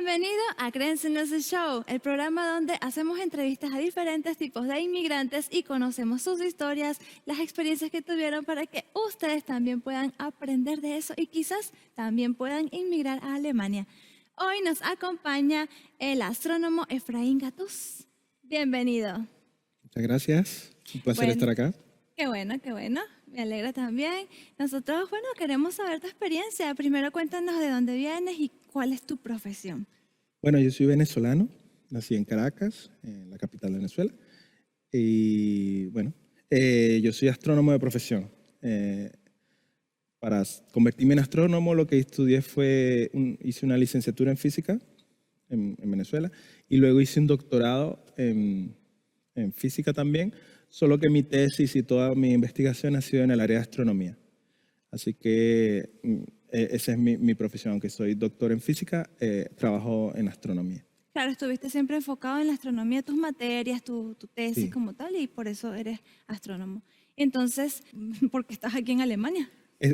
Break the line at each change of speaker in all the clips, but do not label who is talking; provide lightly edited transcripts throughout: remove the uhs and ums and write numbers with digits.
Bienvenido a Créensenos el Show, el programa donde hacemos entrevistas a diferentes tipos de inmigrantes y conocemos sus historias, las experiencias que tuvieron para que ustedes también puedan aprender de eso y quizás también puedan inmigrar a Alemania. Hoy nos acompaña el astrónomo Efraín Gatús. Bienvenido.
Muchas gracias. Un placer estar acá.
Qué bueno, qué bueno. Me alegra también. Nosotros, queremos saber tu experiencia. Primero cuéntanos de dónde vienes y cuál es tu profesión.
Bueno, yo soy venezolano, nací en Caracas, en la capital de Venezuela. Y bueno, yo soy astrónomo de profesión. Para convertirme en astrónomo, lo que estudié fue, hice una licenciatura en física en Venezuela y luego hice un doctorado en física también, solo que mi tesis y toda mi investigación ha sido en el área de astronomía. Así que esa es mi profesión, aunque soy doctor en física, trabajo en astronomía.
Claro, estuviste siempre enfocado en la astronomía, tus materias, tu tesis
Sí.
como tal, y por eso eres astrónomo. Entonces, ¿por qué estás aquí en Alemania?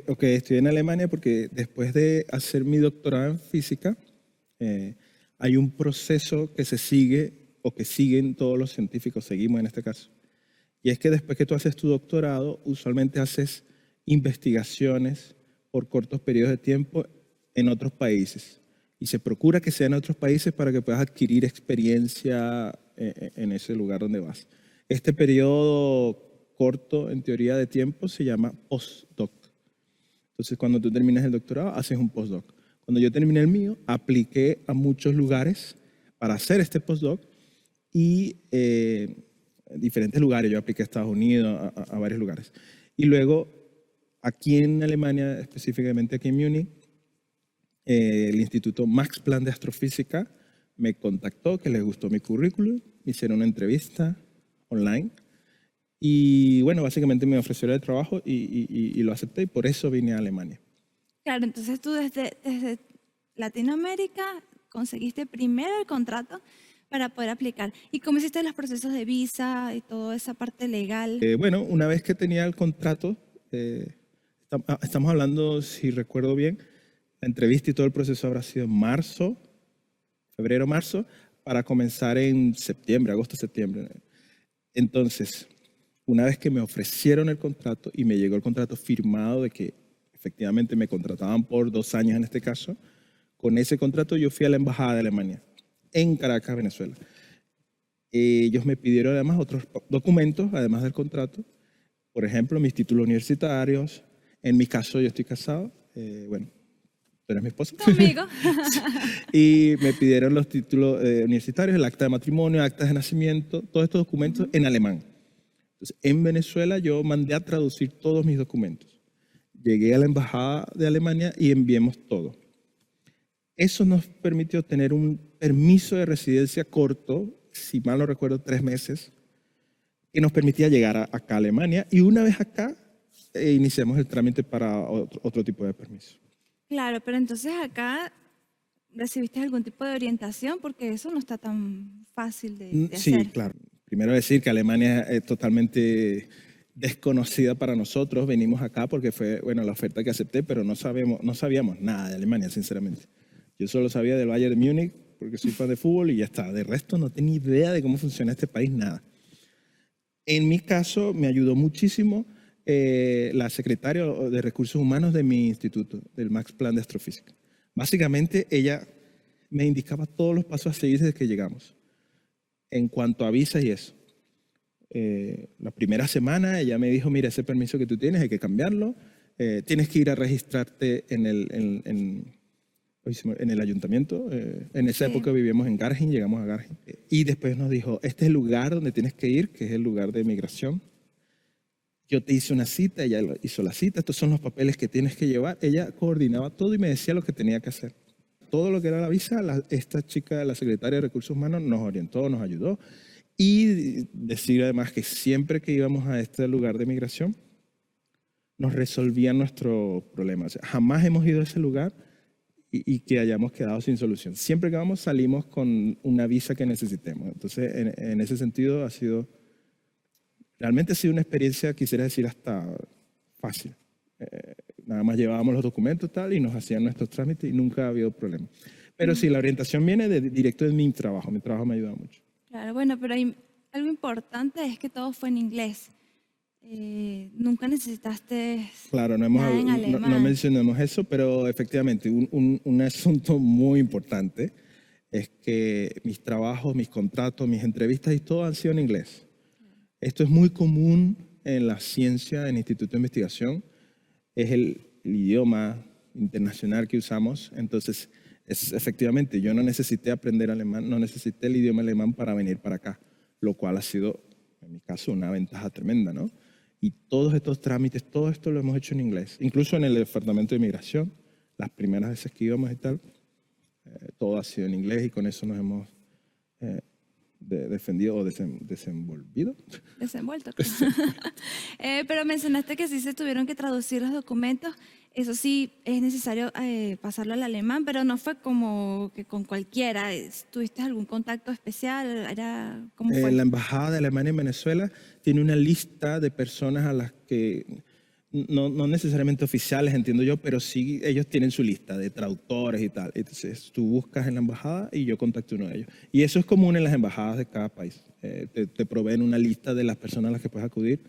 Ok, estoy en Alemania porque después de hacer mi doctorado en física, hay un proceso que se sigue o que siguen todos los científicos, seguimos en este caso. Y es que después que tú haces tu doctorado, usualmente haces investigaciones por cortos periodos de tiempo en otros países. Y se procura que sean en otros países para que puedas adquirir experiencia en ese lugar donde vas. Este periodo corto, en teoría de tiempo, se llama postdoc. Entonces, cuando tú terminas el doctorado, haces un postdoc. Cuando yo terminé el mío, apliqué a muchos lugares para hacer este postdoc y diferentes lugares. Yo apliqué a Estados Unidos, a varios lugares. Y luego, aquí en Alemania, específicamente aquí en Múnich, el Instituto Max Planck de Astrofísica me contactó, que les gustó mi currículum, me hicieron una entrevista online y bueno, básicamente me ofrecieron el trabajo y lo acepté y por eso vine a Alemania.
Claro, entonces tú desde Latinoamérica conseguiste primero el contrato para poder aplicar. ¿Y cómo hiciste los procesos de visa y toda esa parte legal?
Bueno, una vez que tenía el contrato, estamos hablando, si recuerdo bien, la entrevista y todo el proceso habrá sido en marzo, febrero, marzo, para comenzar en septiembre, agosto, septiembre. Entonces, una vez que me ofrecieron el contrato y me llegó el contrato firmado de que efectivamente me contrataban por 2 años en este caso, con ese contrato yo fui a la Embajada de Alemania en Caracas, Venezuela. Ellos me pidieron además otros documentos, además del contrato, por ejemplo, mis títulos universitarios. En mi caso, yo estoy casado, bueno, tú eres mi esposa.
¿Tu amigo?
Y me pidieron los títulos universitarios, el acta de matrimonio, actas de nacimiento, todos estos documentos en alemán. Entonces, en Venezuela yo mandé a traducir todos mis documentos. Llegué a la Embajada de Alemania y enviamos todo. Eso nos permitió tener un permiso de residencia corto, si mal no recuerdo, 3 meses, que nos permitía llegar acá a Alemania. Y una vez acá, iniciamos el trámite para otro tipo de permiso.
Claro, pero entonces acá recibiste algún tipo de orientación porque eso no está tan fácil de
Sí,
hacer.
claro. Primero decir que Alemania es totalmente desconocida para nosotros. Venimos acá porque fue, bueno, la oferta que acepté, pero no sabíamos nada de Alemania, sinceramente. Yo solo sabía del Bayern de Múnich porque soy fan de fútbol y ya está. De resto no tenía idea de cómo funciona este país, nada. En mi caso me ayudó muchísimo la secretaria de Recursos Humanos de mi instituto, del Max Planck de Astrofísica. Básicamente ella me indicaba todos los pasos a seguir desde que llegamos. En cuanto a visas y eso. La primera semana ella me dijo, mira, ese permiso que tú tienes hay que cambiarlo, tienes que ir a registrarte en el ayuntamiento. En esa época vivíamos en Garching, llegamos a Garching. Y después nos dijo, este es el lugar donde tienes que ir, que es el lugar de migración. Yo te hice una cita, ella hizo la cita, estos son los papeles que tienes que llevar. Ella coordinaba todo y me decía lo que tenía que hacer. Todo lo que era la visa, esta chica, la secretaria de Recursos Humanos, nos orientó, nos ayudó. Y decir además que siempre que íbamos a este lugar de migración, nos resolvían nuestros problemas. O sea, jamás hemos ido a ese lugar y que hayamos quedado sin solución. Siempre que vamos salimos con una visa que necesitemos. Entonces, en ese sentido, realmente ha sido una experiencia, quisiera decir, hasta fácil. Nada más llevábamos los documentos tal y nos hacían nuestros trámites y nunca ha habido problema. Pero sí, la orientación viene directo de mi trabajo. Mi trabajo me ayuda mucho.
Claro, bueno, pero hay algo importante es que todo fue en inglés. Nunca necesitaste
Claro,
nada en
no
alemán.
mencionamos eso, pero efectivamente un asunto muy importante es que mis trabajos, mis contratos, mis entrevistas y todo han sido en inglés. Esto es muy común en la ciencia, en el Instituto de Investigación. Es el idioma internacional que usamos. Entonces, efectivamente, yo no necesité aprender alemán, no necesité el idioma alemán para venir para acá, lo cual ha sido, en mi caso, una ventaja tremenda, ¿no? Y todos estos trámites, todo esto lo hemos hecho en inglés. Incluso en el Departamento de Inmigración, las primeras veces que íbamos y tal, todo ha sido en inglés y con eso nos hemos defendido o desenvolvido.
Desenvuelto. Pero mencionaste que sí se tuvieron que traducir los documentos. Eso sí, es necesario pasarlo al alemán, pero no fue como que con cualquiera. ¿Tuviste algún contacto especial? ¿Cómo fue?
La Embajada de Alemania en Venezuela tiene una lista de personas a las que, no necesariamente oficiales, entiendo yo, pero sí ellos tienen su lista de traductores y tal. Entonces tú buscas en la embajada y yo contacto a uno de ellos. Y eso es común en las embajadas de cada país. Te proveen una lista de las personas a las que puedes acudir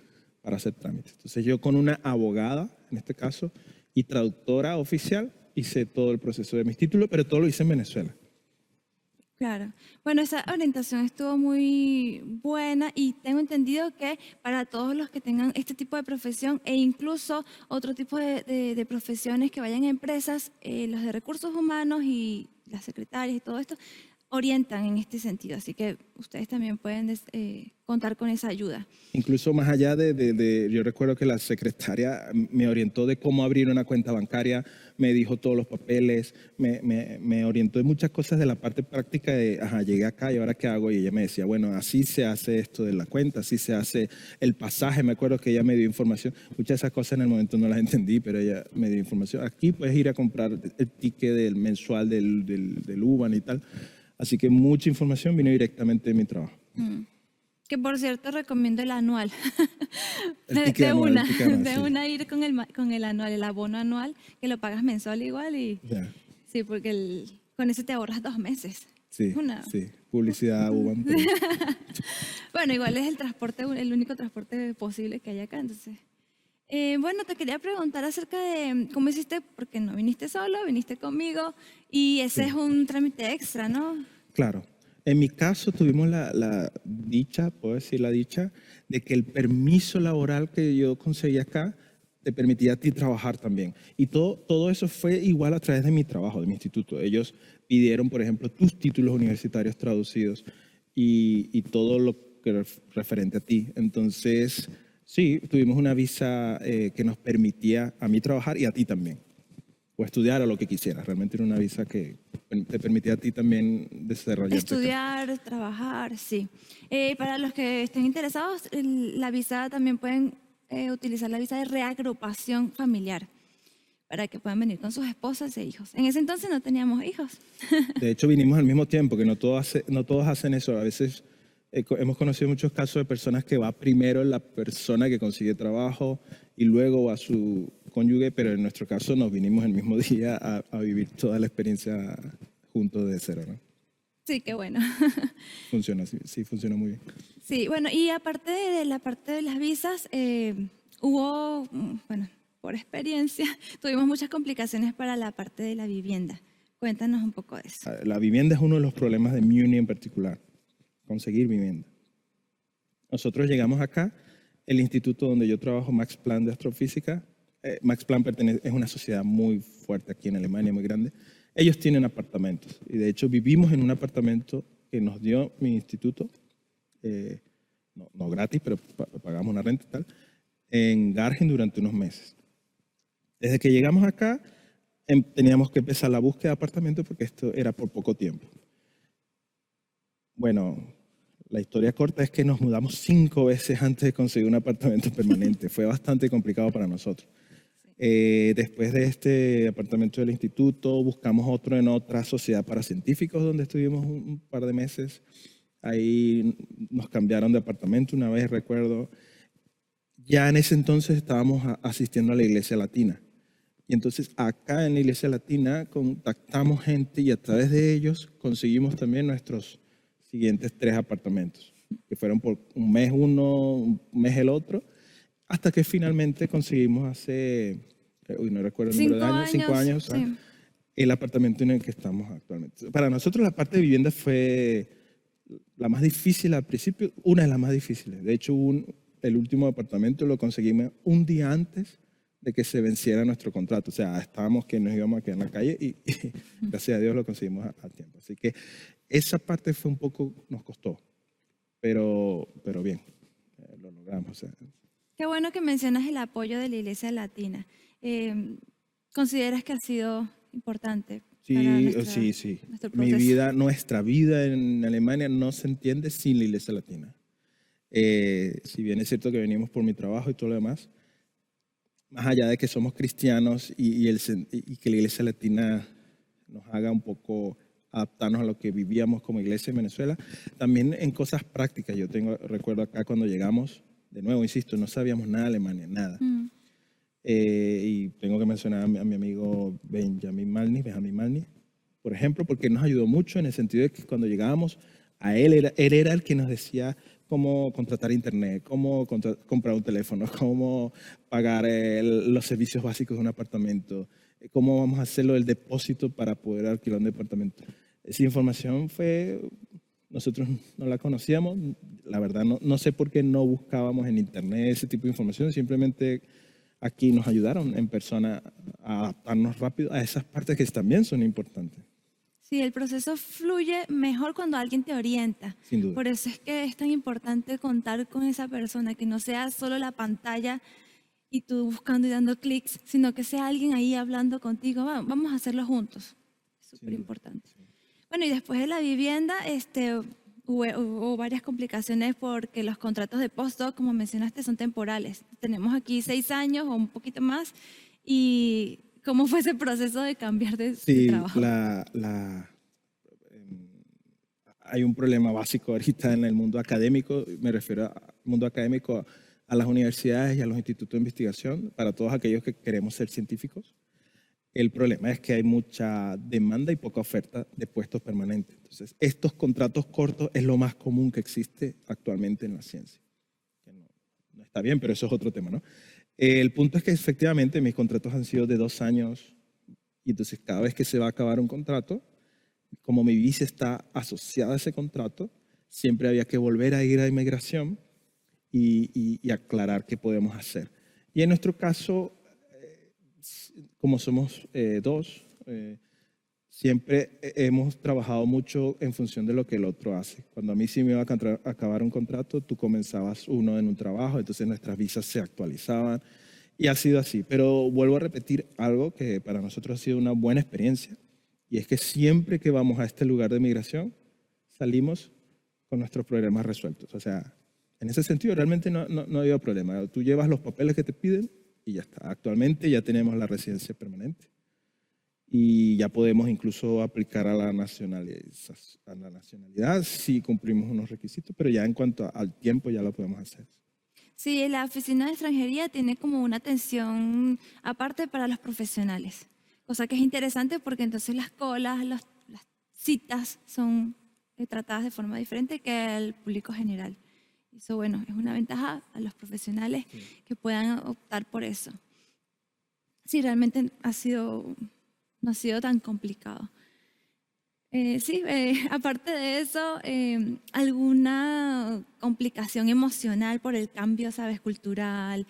para hacer trámites. Entonces yo con una abogada, en este caso, y traductora oficial, hice todo el proceso de mis títulos, pero todo lo hice en Venezuela.
Claro. Bueno, esa orientación estuvo muy buena y tengo entendido que para todos los que tengan este tipo de profesión e incluso otro tipo de profesiones que vayan a empresas, los de recursos humanos y las secretarias y todo esto, orientan en este sentido. Así que ustedes también pueden contar con esa ayuda.
Incluso más allá yo recuerdo que la secretaria me orientó de cómo abrir una cuenta bancaria, me dijo todos los papeles, me orientó en muchas cosas de la parte práctica de, ajá, llegué acá y ahora qué hago. Y ella me decía, bueno, así se hace esto de la cuenta, así se hace el pasaje. Me acuerdo que ella me dio información. Muchas de esas cosas en el momento no las entendí, pero ella me dio información. Aquí puedes ir a comprar el ticket del mensual del UBAN y tal. Así que mucha información vino directamente de mi trabajo.
Que por cierto recomiendo el anual.
El ticket anual, el ticket anual,
de
sí.
una ir con el anual, el abono anual, que lo pagas mensual igual y
Ya.
sí, porque con ese te ahorras 2 meses.
Sí,
Una-
sí. Publicidad UBAN. Pero...
Bueno, igual es el transporte, el único transporte posible que hay acá, entonces. Bueno, te quería preguntar acerca de cómo hiciste, porque no viniste solo, viniste conmigo y ese
Sí.
es un trámite extra, ¿no?
Claro. En mi caso tuvimos la dicha, puedo decir la dicha, de que el permiso laboral que yo conseguí acá te permitía a ti trabajar también. Y todo eso fue igual a través de mi trabajo, de mi instituto. Ellos pidieron, por ejemplo, tus títulos universitarios traducidos y todo lo que referente a ti. Entonces, sí, tuvimos una visa que nos permitía a mí trabajar y a ti también. O estudiar o lo que quisieras. Realmente era una visa que te permitía a ti también desarrollarte acá.
Estudiar, trabajar, sí. Para los que estén interesados, la visa también pueden utilizar la visa de reagrupación familiar para que puedan venir con sus esposas e hijos. En ese entonces no teníamos hijos.
De hecho, vinimos al mismo tiempo, que no todos hacen eso. A veces hemos conocido muchos casos de personas que va primero la persona que consigue trabajo y luego va su cónyuge, pero en nuestro caso nos vinimos el mismo día a vivir toda la experiencia juntos de cero, ¿no?
Sí, qué bueno.
Funciona, sí, funciona muy bien.
Sí, bueno, y aparte de la parte de las visas, hubo, bueno, por experiencia, tuvimos muchas complicaciones para la parte de la vivienda. Cuéntanos un poco de eso.
La vivienda es uno de los problemas de Muni en particular, conseguir vivienda. Nosotros llegamos acá, el instituto donde yo trabajo, Max Planck de Astrofísica. Max Planck es una sociedad muy fuerte aquí en Alemania, muy grande. Ellos tienen apartamentos y de hecho vivimos en un apartamento que nos dio mi instituto, no gratis, pero pagamos una renta y tal, en Gargen durante unos meses. Desde que llegamos acá, teníamos que empezar la búsqueda de apartamento porque esto era por poco tiempo. Bueno, la historia corta es que nos mudamos 5 veces antes de conseguir un apartamento permanente. Fue bastante complicado para nosotros. Después de este apartamento del instituto, buscamos otro en otra sociedad para científicos donde estuvimos un par de meses. Ahí nos cambiaron de apartamento una vez, recuerdo. Ya en ese entonces estábamos asistiendo a la iglesia latina. Y entonces acá en la Iglesia Latina contactamos gente y a través de ellos conseguimos también nuestros siguientes 3 apartamentos, que fueron por un mes uno, un mes el otro, hasta que finalmente conseguimos hace, no recuerdo el número de
Cinco
años, 5
años,
años,
sí.
el apartamento en el que estamos actualmente. Para nosotros la parte de vivienda fue la más difícil al principio, una de las más difíciles. De hecho, el último apartamento lo conseguimos un día antes de que se venciera nuestro contrato. O sea, estábamos que nos íbamos a quedar en la calle y gracias a Dios lo conseguimos a tiempo. Así que esa parte fue un poco, nos costó, pero bien, lo logramos. O sea,
Qué bueno que mencionas el apoyo de la Iglesia Latina. ¿Consideras que ha sido importante para
sí, sí, sí.
nuestro proceso?
Nuestra vida en Alemania no se entiende sin la Iglesia Latina. Si bien es cierto que venimos por mi trabajo y todo lo demás, más allá de que somos cristianos y que la Iglesia Latina nos haga un poco adaptarnos a lo que vivíamos como iglesia en Venezuela, también en cosas prácticas. Recuerdo acá cuando llegamos, de nuevo, insisto, no sabíamos nada de Alemania, nada.
Mm.
Y tengo que mencionar a mi amigo Benjamin Malny, por ejemplo, porque él nos ayudó mucho en el sentido de que cuando llegábamos, él era el que nos decía cómo contratar internet, cómo comprar un teléfono, cómo pagar los servicios básicos de un apartamento, cómo vamos a hacerlo el depósito para poder alquilar un departamento. Esa información nosotros no la conocíamos, la verdad no sé por qué no buscábamos en internet ese tipo de información, simplemente aquí nos ayudaron en persona a adaptarnos rápido a esas partes que también son importantes.
Sí, el proceso fluye mejor cuando alguien te orienta.
Sin duda.
Por eso es que es tan importante contar con esa persona, que no sea solo la pantalla y tú buscando y dando clics, sino que sea alguien ahí hablando contigo. Vamos a hacerlo juntos. Es súper importante. Bueno, y después de la vivienda, hubo varias complicaciones porque los contratos de postdoc, como mencionaste, son temporales. Tenemos aquí 6 años o un poquito más. ¿Y cómo fue ese proceso de cambiar de
Sí,
trabajo?
hay un problema básico ahorita en el mundo académico, me refiero al mundo académico, a las universidades y a los institutos de investigación, para todos aquellos que queremos ser científicos. El problema es que hay mucha demanda y poca oferta de puestos permanentes. Entonces, estos contratos cortos es lo más común que existe actualmente en la ciencia. Que no está bien, pero eso es otro tema, ¿no? El punto es que efectivamente mis contratos han sido de 2 años y entonces cada vez que se va a acabar un contrato, como mi visa está asociada a ese contrato, siempre había que volver a ir a inmigración y aclarar qué podemos hacer. Y en nuestro caso, como somos dos, siempre hemos trabajado mucho en función de lo que el otro hace. Cuando a mí sí me iba a acabar un contrato, tú comenzabas uno en un trabajo, entonces nuestras visas se actualizaban y ha sido así. Pero vuelvo a repetir algo que para nosotros ha sido una buena experiencia y es que siempre que vamos a este lugar de migración, salimos con nuestros problemas resueltos. O sea, en ese sentido realmente no ha habido problema. Tú llevas los papeles que te piden y ya está. Actualmente ya tenemos la residencia permanente y ya podemos incluso aplicar a la nacionalidad si cumplimos unos requisitos, pero ya en cuanto al tiempo ya lo podemos hacer.
Sí, la oficina de extranjería tiene como una atención aparte para los profesionales, cosa que es interesante porque entonces las colas, las citas son tratadas de forma diferente que al público general. Eso, bueno, es una ventaja a los profesionales que puedan optar por eso. Sí, realmente no ha sido tan complicado. Aparte de eso, ¿alguna complicación emocional por el cambio, sabes, cultural,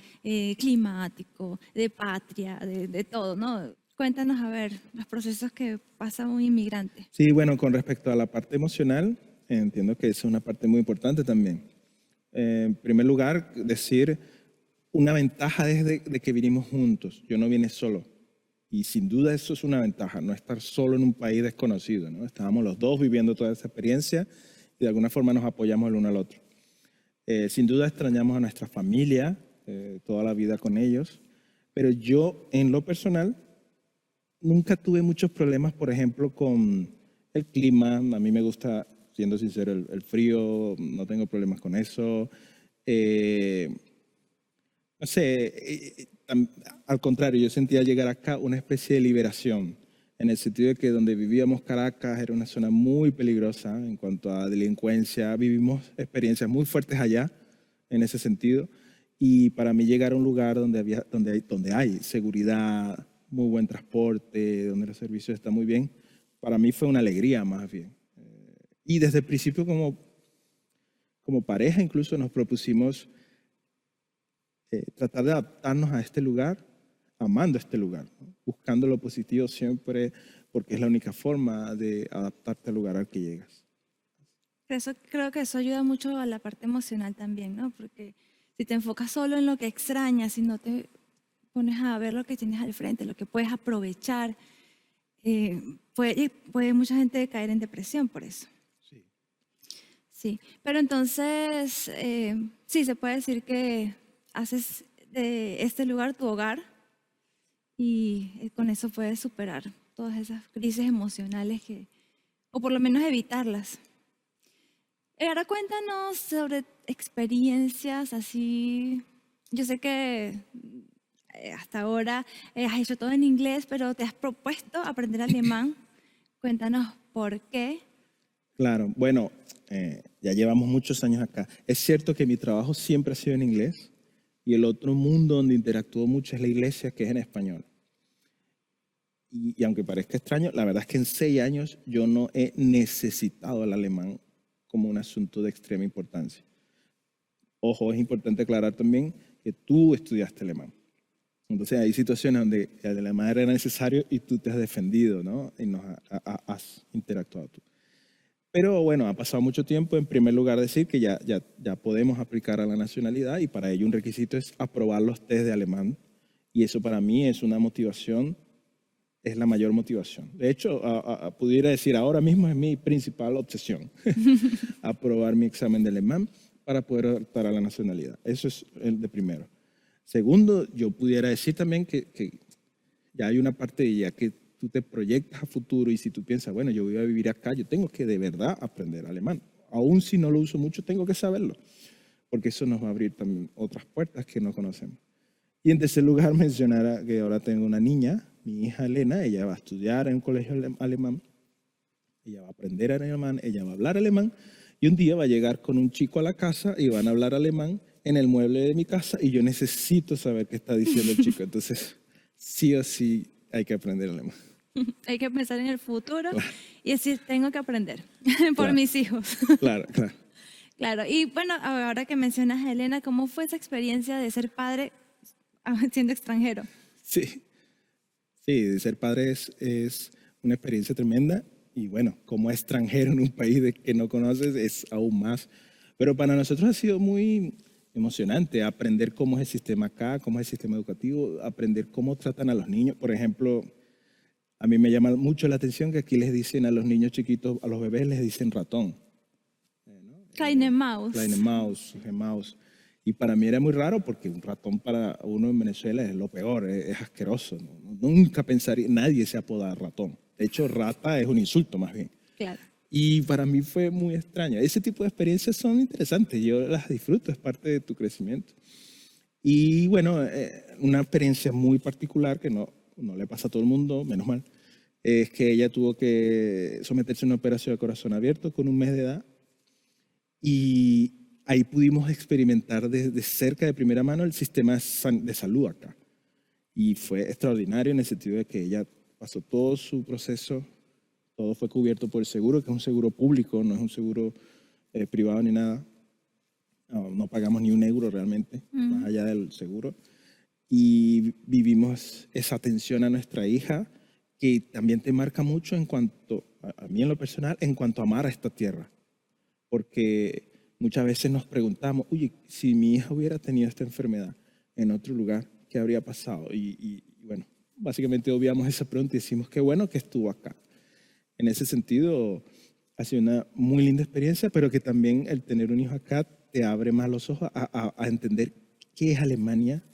climático, de patria, de todo, ¿no? Cuéntanos, a ver, los procesos que pasa un inmigrante.
Sí, bueno, con respecto a la parte emocional, entiendo que es una parte muy importante también. En primer lugar, decir una ventaja de que vinimos juntos. Yo no vine solo. Y sin duda eso es una ventaja, no estar solo en un país desconocido, ¿no? Estábamos los dos viviendo toda esa experiencia y de alguna forma nos apoyamos el uno al otro. Sin duda extrañamos a nuestra familia, toda la vida con ellos, pero yo en lo personal nunca tuve muchos problemas, por ejemplo, con el clima. A mí me gusta, siendo sincero, el frío, no tengo problemas con eso. no sé, al contrario, yo sentía llegar acá una especie de liberación, en el sentido de que donde vivíamos Caracas era una zona muy peligrosa en cuanto a delincuencia, vivimos experiencias muy fuertes allá en ese sentido, y para mí llegar a un lugar donde hay seguridad, muy buen transporte, donde los servicios están muy bien, para mí fue una alegría más bien. Y desde el principio como pareja incluso nos propusimos tratar de adaptarnos a este lugar, amando este lugar, ¿no? Buscando lo positivo siempre, porque es la única forma de adaptarte al lugar al que llegas.
Creo que eso ayuda mucho a la parte emocional también, ¿no? Porque si te enfocas solo en lo que extrañas y no te pones a ver lo que tienes al frente, lo que puedes aprovechar, puede mucha gente caer en depresión por eso.
Sí.
Sí, pero entonces, sí, se puede decir que haces de este lugar tu hogar y con eso puedes superar todas esas crisis emocionales o por lo menos evitarlas. Ahora cuéntanos sobre experiencias así. Yo sé que hasta ahora has hecho todo en inglés, pero te has propuesto aprender alemán. Cuéntanos por qué.
Claro, bueno, ya llevamos muchos años acá. Es cierto que mi trabajo siempre ha sido en inglés y el otro mundo donde interactúo mucho es la iglesia, que es en español. Y aunque parezca extraño, la verdad es que en 6 años yo no he necesitado el alemán como un asunto de extrema importancia. Ojo, es importante aclarar también que tú estudiaste alemán. Entonces hay situaciones donde el alemán era necesario y tú te has defendido, ¿no? Y has interactuado tú. Pero bueno, ha pasado mucho tiempo. En primer lugar, decir que ya podemos aplicar a la nacionalidad y para ello un requisito es aprobar los test de alemán. Y eso para mí es una motivación, es la mayor motivación. De hecho, pudiera decir ahora mismo es mi principal obsesión, aprobar mi examen de alemán para poder optar a la nacionalidad. Eso es el de primero. Segundo, yo pudiera decir también que ya hay una parte de ya que tú te proyectas a futuro y si tú piensas, bueno, yo voy a vivir acá, yo tengo que de verdad aprender alemán. Aún si no lo uso mucho, tengo que saberlo, porque eso nos va a abrir también otras puertas que no conocemos. Y en tercer lugar, mencionar que ahora tengo una niña, mi hija Elena, ella va a estudiar en un colegio alemán, ella va a aprender alemán, ella va a hablar alemán, y un día va a llegar con un chico a la casa y van a hablar alemán en el mueble de mi casa y yo necesito saber qué está diciendo el chico. Entonces, sí o sí hay que aprender alemán.
Hay que pensar en el futuro
Claro,
y decir, tengo que aprender por
claro,
mis hijos.
claro, claro.
Claro, y bueno, ahora que mencionas a Elena, ¿cómo fue esa experiencia de ser padre siendo extranjero?
Sí, sí, de ser padre es una experiencia tremenda y bueno, como extranjero en un país que no conoces es aún más. Pero para nosotros ha sido muy emocionante aprender cómo es el sistema acá, cómo es el sistema educativo, aprender cómo tratan a los niños. Por ejemplo, a mí me llama mucho la atención que aquí les dicen a los niños chiquitos, a los bebés les dicen ratón.
Kleine Maus.
Kleine Maus, Gemaus. Y para mí era muy raro porque un ratón para uno en Venezuela es lo peor, es asqueroso. Nunca pensaría, nadie se apoda ratón. De hecho, rata es un insulto más bien.
Claro.
Y para mí fue muy extraño. Ese tipo de experiencias son interesantes, yo las disfruto, es parte de tu crecimiento. Y bueno, una experiencia muy particular que no le pasa a todo el mundo, menos mal, es que ella tuvo que someterse a una operación de corazón abierto con 1 mes de edad y ahí pudimos experimentar de cerca, de primera mano, el sistema de salud acá. Y fue extraordinario en el sentido de que ella pasó todo su proceso, todo fue cubierto por el seguro, que es un seguro público, no es un seguro privado ni nada. No pagamos ni 1 euro realmente, más allá del seguro. Y vivimos esa atención a nuestra hija, que también te marca mucho en cuanto, a mí en lo personal, en cuanto a amar a esta tierra. Porque muchas veces nos preguntamos, oye, si mi hija hubiera tenido esta enfermedad en otro lugar, ¿qué habría pasado? Y bueno, básicamente obviamos esa pregunta y decimos, qué bueno que estuvo acá. En ese sentido, ha sido una muy linda experiencia, pero que también el tener un hijo acá te abre más los ojos a entender qué es Alemania,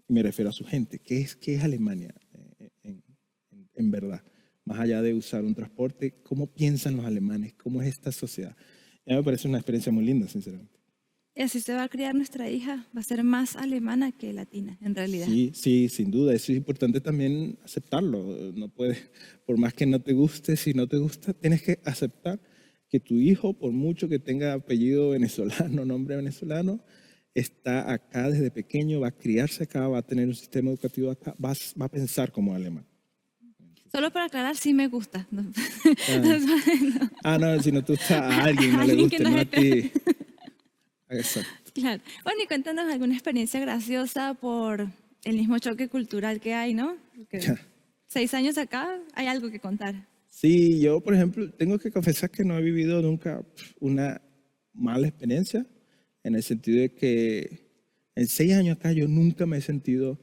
y me refiero a su gente, qué es Alemania en verdad, más allá de usar un transporte, cómo piensan los alemanes, cómo es esta sociedad. A mí me parece una experiencia muy linda, sinceramente.
Y así se va a criar nuestra hija, va a ser más alemana que latina, en realidad.
Sí, sí, sin duda. Eso es importante también aceptarlo. No puedes, por más que no te guste, si no te gusta, tienes que aceptar que tu hijo, por mucho que tenga apellido venezolano, nombre venezolano, está acá desde pequeño, va a criarse acá, va a tener un sistema educativo acá, va a pensar como alemán.
Solo para aclarar, sí me gusta. No.
Ah, no, si no te gusta a alguien, no le
Alguien que
guste,
no
no
es
a ti. Exacto.
claro. Bueno, y cuéntanos alguna experiencia graciosa por el mismo choque cultural que hay, ¿no? Porque 6 años acá hay algo que contar.
Sí, yo, por ejemplo, tengo que confesar que no he vivido nunca una mala experiencia, en el sentido de que en 6 años acá yo nunca me he sentido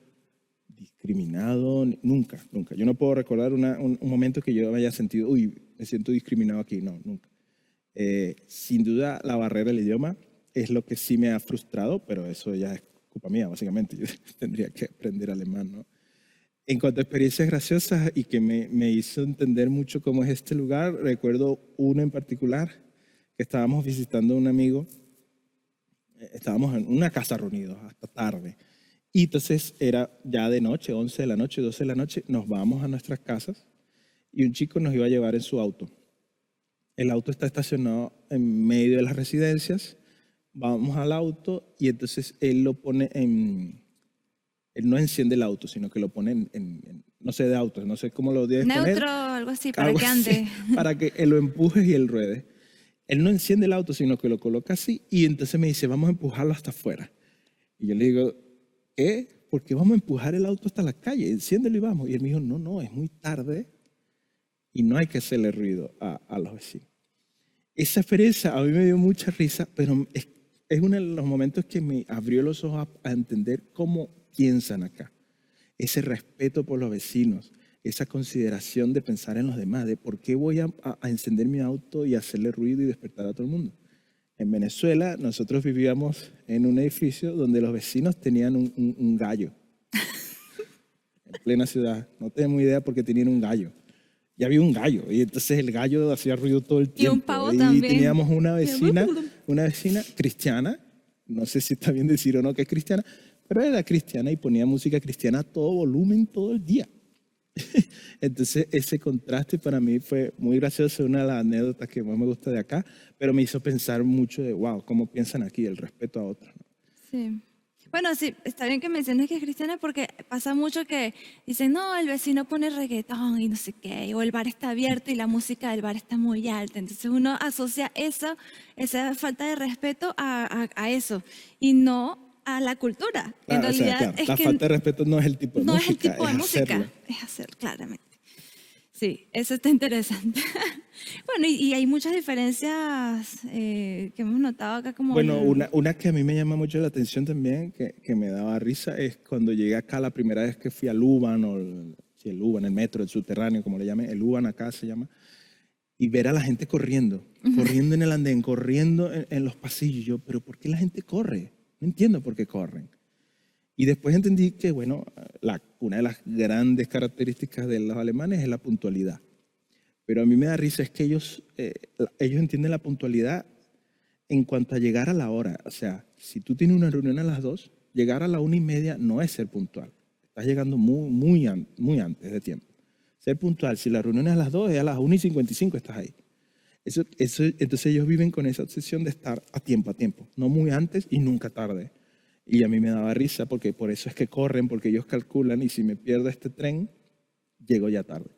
discriminado, nunca, nunca. Yo no puedo recordar un momento que yo me haya sentido, uy, me siento discriminado aquí, no, nunca. Sin duda, la barrera del idioma es lo que sí me ha frustrado, pero eso ya es culpa mía, básicamente. Yo tendría que aprender alemán, ¿no? En cuanto a experiencias graciosas y que me hizo entender mucho cómo es este lugar, recuerdo uno en particular que estábamos visitando a un amigo, estábamos en una casa reunidos hasta tarde. Y entonces era ya de noche, 11 de la noche, 12 de la noche, nos vamos a nuestras casas y un chico nos iba a llevar en su auto. El auto está estacionado en medio de las residencias, vamos al auto y entonces él lo pone en... Él no enciende el auto, sino que lo pone no sé de autos, no sé cómo lo debes poner,
Neutro, algo así, para
algo
que
así,
ande.
para que él lo empujes y él ruede. Él no enciende el auto, sino que lo coloca así y entonces me dice, vamos a empujarlo hasta afuera. Y yo le digo, ¿qué? ¿Por qué vamos a empujar el auto hasta la calle? Enciéndelo y vamos. Y él me dijo, no, es muy tarde y no hay que hacerle ruido a los vecinos. Esa experiencia a mí me dio mucha risa, pero es uno de los momentos que me abrió los ojos a entender cómo piensan acá. Ese respeto por los vecinos, esa consideración de pensar en los demás, de por qué voy a encender mi auto y hacerle ruido y despertar a todo el mundo. En Venezuela nosotros vivíamos en un edificio donde los vecinos tenían un gallo, en plena ciudad. No tenemos idea por qué tenían un gallo. Y había un gallo, y entonces el gallo hacía ruido todo el
Y un
tiempo.
pavo
Y
también.
teníamos una vecina cristiana, no sé si está bien decir o no que es cristiana, pero era cristiana y ponía música cristiana a todo volumen todo el día. Entonces ese contraste para mí fue muy gracioso, una de las anécdotas que más me gusta de acá, pero me hizo pensar mucho de, wow, cómo piensan aquí, el respeto a otros, ¿no?
Sí. Bueno, sí, está bien que menciones que es cristiana porque pasa mucho que dicen, no, el vecino pone reggaetón y no sé qué, o el bar está abierto y la música del bar está muy alta. Entonces uno asocia eso, esa falta de respeto a eso y no a la cultura. En
O sea,
realidad
claro,
es
la
que
falta de respeto no es el tipo de
no es el
música,
tipo
es
de
hacerlo.
música, es hacer, claramente. Sí, eso está interesante. Bueno, y hay muchas diferencias que hemos notado acá como
Bueno, una que a mí me llama mucho la atención también, que me daba risa, es cuando llegué acá la primera vez que fui al U-Bahn, sí, el U-Bahn, el metro, el subterráneo, como le llamen, el U-Bahn acá se llama, y ver a la gente corriendo, corriendo en el andén, corriendo en los pasillos. Yo, pero ¿por qué la gente corre? No entiendo por qué corren. Y después entendí que, bueno, una de las grandes características de los alemanes es la puntualidad. Pero a mí me da risa es que ellos entienden la puntualidad en cuanto a llegar a la hora. O sea, si tú tienes una reunión a las 2, llegar a la 1:30 no es ser puntual. Estás llegando muy antes de tiempo. Ser puntual, si la reunión es a las 2, es a las 1:55 estás ahí. Entonces ellos viven con esa obsesión de estar a tiempo, no muy antes y nunca tarde. Y a mí me daba risa porque por eso es que corren, porque ellos calculan y si me pierdo este tren, llego ya tarde.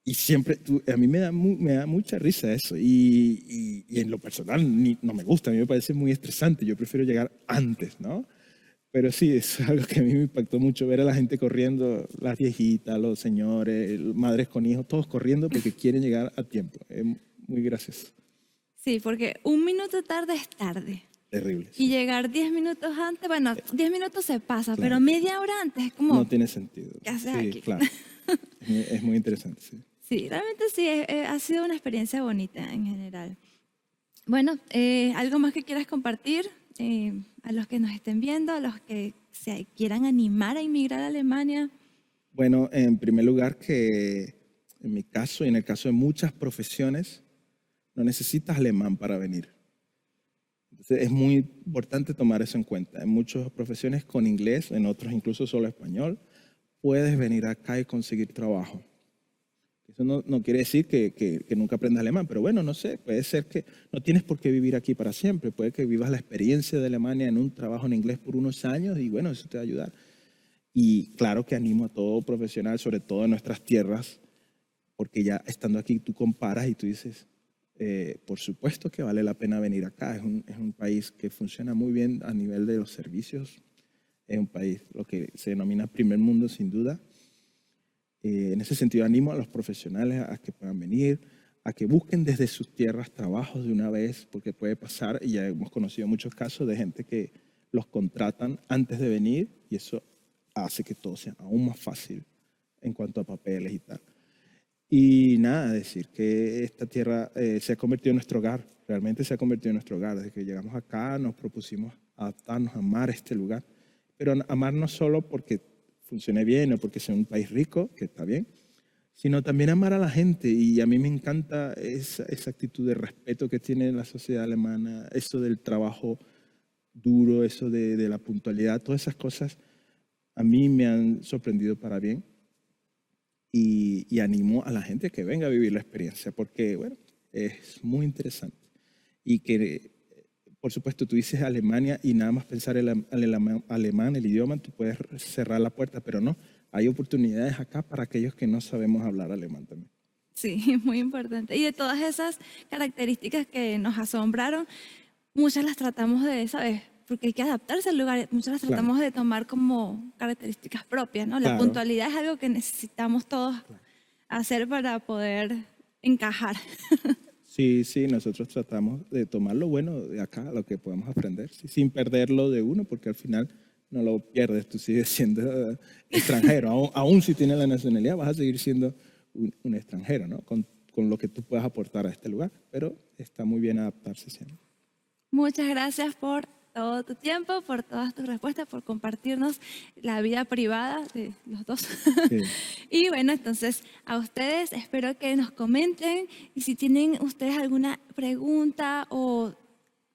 Y siempre, a mí me da mucha risa eso. Y en lo personal no me gusta, a mí me parece muy estresante. Yo prefiero llegar antes, ¿no? Pero sí, es algo que a mí me impactó mucho, ver a la gente corriendo, las viejitas, los señores, madres con hijos, todos corriendo porque quieren llegar a tiempo. Es muy gracioso.
Sí, porque un minuto tarde es tarde.
Terrible,
Y
sí.
llegar 10 minutos antes, bueno, 10 minutos se pasa,
Claro.
pero media hora antes es como,
No tiene sentido.
¿qué haces
Sí,
aquí?
claro. Es muy interesante, sí.
Sí, realmente sí, ha sido una experiencia bonita en general. Bueno, ¿algo más que quieras compartir a los que nos estén viendo, a los que se quieran animar a inmigrar a Alemania?
Bueno, en primer lugar que en mi caso y en el caso de muchas profesiones, no necesitas alemán para venir. Entonces, es muy importante tomar eso en cuenta. En muchas profesiones con inglés, en otros incluso solo español, puedes venir acá y conseguir trabajo. Eso no quiere decir que nunca aprendas alemán, pero bueno, no sé, puede ser que no tienes por qué vivir aquí para siempre, puede que vivas la experiencia de Alemania en un trabajo en inglés por unos años y bueno, eso te va a ayudar. Y claro que animo a todo profesional, sobre todo en nuestras tierras, porque ya estando aquí tú comparas y tú dices, por supuesto que vale la pena venir acá, es un país que funciona muy bien a nivel de los servicios, es un país lo que se denomina primer mundo sin duda. En ese sentido animo a los profesionales a que puedan venir, a que busquen desde sus tierras trabajos de una vez, porque puede pasar, y ya hemos conocido muchos casos de gente que los contratan antes de venir y eso hace que todo sea aún más fácil en cuanto a papeles y tal. Y nada, decir que esta tierra se ha convertido en nuestro hogar, realmente se ha convertido en nuestro hogar. Desde que llegamos acá nos propusimos adaptarnos, amar este lugar, pero amar no solo porque funcione bien o porque sea un país rico, que está bien, sino también amar a la gente. Y a mí me encanta esa actitud de respeto que tiene la sociedad alemana, eso del trabajo duro, eso de la puntualidad, todas esas cosas a mí me han sorprendido para bien y animo a la gente que venga a vivir la experiencia porque, bueno, es muy interesante. Y que, por supuesto, tú dices Alemania y nada más pensar en alemán, el idioma, tú puedes cerrar la puerta, pero no, hay oportunidades acá para aquellos que no sabemos hablar alemán también.
Sí, muy importante. Y de todas esas características que nos asombraron, muchas las tratamos de, ¿sabes? Porque hay que adaptarse al lugar, muchas las
Claro,
tratamos de tomar como características propias, ¿no? La
claro.
puntualidad es algo que necesitamos todos hacer para poder encajar.
Sí, sí, nosotros tratamos de tomar lo bueno de acá, lo que podemos aprender, sí, sin perderlo de uno, porque al final no lo pierdes, tú sigues siendo extranjero, aún si tienes la nacionalidad vas a seguir siendo un extranjero, ¿no? Con lo que tú puedas aportar a este lugar, pero está muy bien adaptarse siempre.
Muchas gracias por todo tu tiempo, por todas tus respuestas, por compartirnos la vida privada de los dos.
Sí.
Y bueno, entonces a ustedes espero que nos comenten y si tienen ustedes alguna pregunta o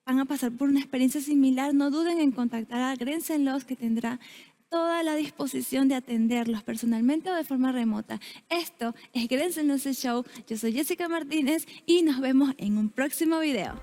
van a pasar por una experiencia similar, no duden en contactar a Grenzenlos que tendrá toda la disposición de atenderlos personalmente o de forma remota. Esto es Grenzenlos Show. Yo soy Jessica Martínez y nos vemos en un próximo video.